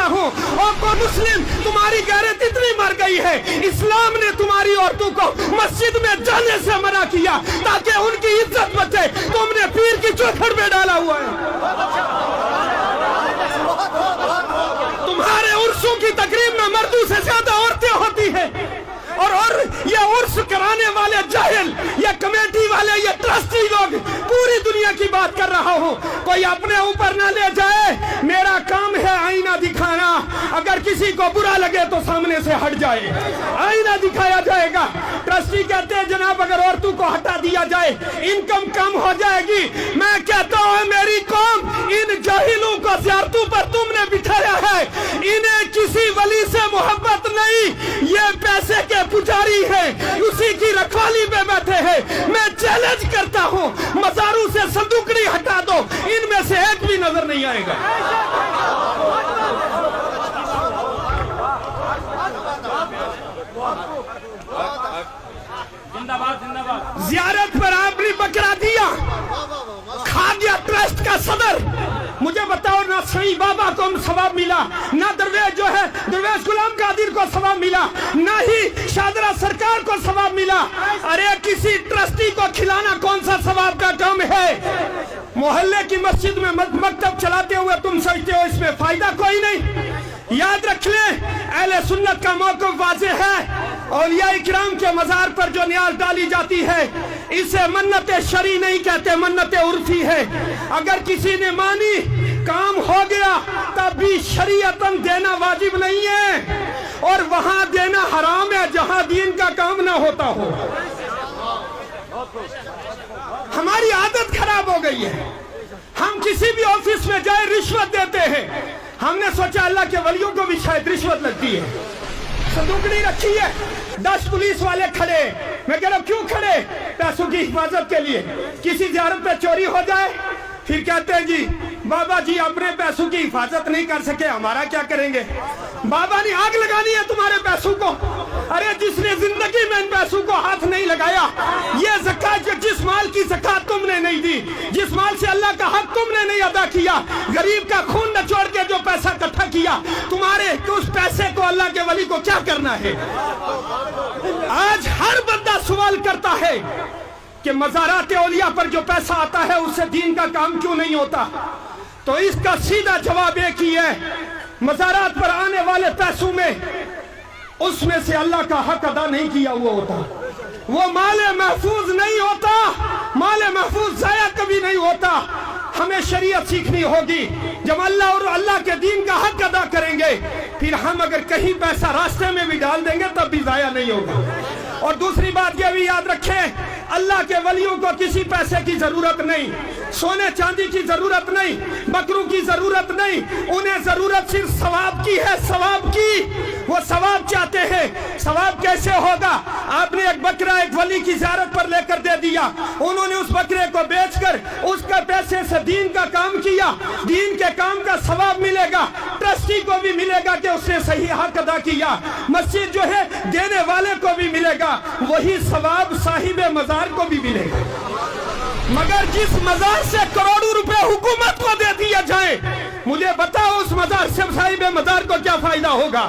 हूँ। और मुस्लिम, तुम्हारी गैरत इतनी मर गई है, इस्लाम ने तुम्हारी औरतों को मस्जिद में जाने से मना किया ताकि उनकी इज्जत बचे। तुमने पीर की चौखट में डाला हुआ है। तुम्हारे उर्सों की तकरीब में मर्दों से ज्यादा औरतें होती हैं। और ये उर्स कराने वाले जाहिल, ये कमेटी वाले, ये ट्रस्टी लोग, पूरी दुनिया की बात कर रहा हूँ, कोई अपने ऊपर ना ले जाए। मेरा काम है आईना दिखाना। अगर किसी को बुरा लगे तो सामने से हट जाए, आईना दिखाया जाएगा। ट्रस्टी कहते हैं जनाब अगर औरतों को हटा दिया जाए इनकम कम हो जाएगी। मैं कहता हूँ मेरी कौम, इन जाहिलों को ज़ियारतों पर तुमने बिठाया है। इन्हें किसी वली से मोहब्बत नहीं, ये पैसे के पुजारी हैं, उसी की रखवाली में बैठे हैं। मैं चैलेंज करता हूँ मज़ारों से संदूकड़ी हटा दो, इनमें से एक भी नजर नहीं आएगा। ज़ियारत पर आपने बकरा दिया, खा गया ट्रस्ट का सदर। मुझे बताओ ना सही बाबा को सवाब मिला, ना दरवेश जो है दरवेश गुलाम कादिर को सवाब मिला, ना ही शादरा सरकार को सवाब मिला। अरे किसी ट्रस्टी को खिलाना कौन सा सवाब का काम है? मोहल्ले की मस्जिद में मकतब चलाते हुए तुम सोचते हो इसमें फायदा कोई नहीं। याद रख ले, अहले सुन्नत का मौक़िफ़ वाज़ेह है। औलिया इकराम के मज़ार पर जो नियाज़ डाली जाती है इसे मन्नत शरी नहीं कहते, मन्नत उर्फी है। अगर किसी ने मानी काम हो गया तब भी शरीयतन देना वाजिब नहीं है, और वहां देना हराम है जहां दीन का काम ना होता हो। हमारी आदत खराब हो गई है, हम किसी भी ऑफिस में जाए रिश्वत देते हैं। हमने सोचा अल्लाह के वलियों को भी शायद रिश्वत लगती है। संदूकड़ी रखी है, 10 पुलिस वाले खड़े। मैं कह रहा हूं क्यों खड़े? पैसों की हिफाजत के लिए। किसी ज़ियारत पे चोरी हो जाए फिर कहते हैं जी बाबा जी अपने पैसों की हिफाजत नहीं कर सके, हमारा क्या करेंगे? बाबा ने आग लगानी है तुम्हारे पैसों को। अरे जिसने जिंदगी में इन पैसों को हाथ नहीं लगाया, ये ज़कात, जिस माल की ज़कात तुमने नहीं दी, जिस माल से अल्लाह का हक तुमने नहीं अदा किया, गरीब का खून निचोड़ के जो पैसा इकट्ठा किया, तुम्हारे तो उस पैसे को अल्लाह के वली को क्या करना है? आज हर बंदा सवाल करता है कि मज़ारात औलिया पर जो पैसा आता है उससे दीन का काम क्यों नहीं होता? तो इसका सीधा जवाब एक ही है, मज़ारात पर आने वाले पैसों में उसमें से अल्लाह का हक अदा नहीं किया हुआ होता, वो माले महफूज नहीं होता। माले महफूज ज़ाया कभी नहीं होता। हमें शरीयत सीखनी होगी। जब अल्लाह और अल्लाह के दीन का हक अदा करेंगे, फिर हम अगर कहीं पैसा रास्ते में भी डाल देंगे तब भी ज़ाया नहीं होगा। और दूसरी बात यह भी याद रखें, अल्लाह के वलियों को किसी पैसे की जरूरत नहीं, सोने चांदी की जरूरत नहीं, बकरों की जरूरत नहीं। उन्हें जरूरत सिर्फ सवाब की है, सवाब की। वो सवाब चाहते हैं। सवाब कैसे होगा? आपने एक बकरा एक वली की ज़ियारत पर लेकर दे दिया, उन्होंने उस बकरे को बेचकर उसका पैसे से दीन का काम किया, दीन के काम का सवाब मिलेगा। ट्रस्टी को भी मिलेगा कि उसने सही हक अदा किया। मस्जिद जो है देने वाले को भी मिलेगा, वही सवाब साहिब मज़ार को भी मिलेगा। मगर जिस मज़ार से करोड़ों रुपए हुकूमत को दे दिया जाए, मुझे बताओ उस मज़ार से साहिब मज़ार को क्या फायदा होगा?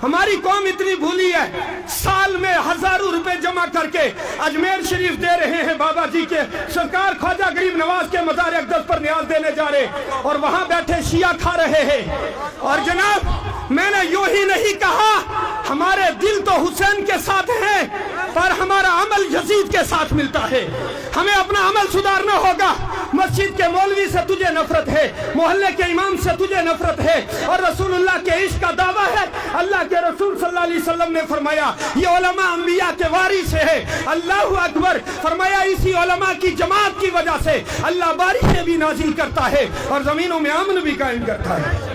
हमारी कौम इतनी भूली है, साल में हजारों रुपए जमा करके अजमेर शरीफ दे रहे हैं बाबा जी के। सरकार ख्वाजा गरीब नवाज के मज़ार अक़दस पर न्याज देने जा रहे और वहां बैठे शिया खा रहे हैं। और जनाब मैंने यूं ही नहीं कहा, हमारे दिल तो हुसैन के साथ हैं पर हमारा अमल यजीद के साथ मिलता है। हमें अपना अमल सुधारना होगा। मस्जिद के मौलवी से तुझे नफरत है, मोहल्ले के इमाम से तुझे नफरत है, और रसूलुल्लाह के इश्क का दावा है। अल्लाह के रसूल सल्लल्लाहु अलैहि वसल्लम ने फरमाया ये उलमा अंबिया के वारिस है। अल्लाहु अकबर। फरमाया इसी उलमा की जमात की वजह से अल्लाह बारिशें भी नाजिल करता है और जमीनों में अमन भी कायम करता है।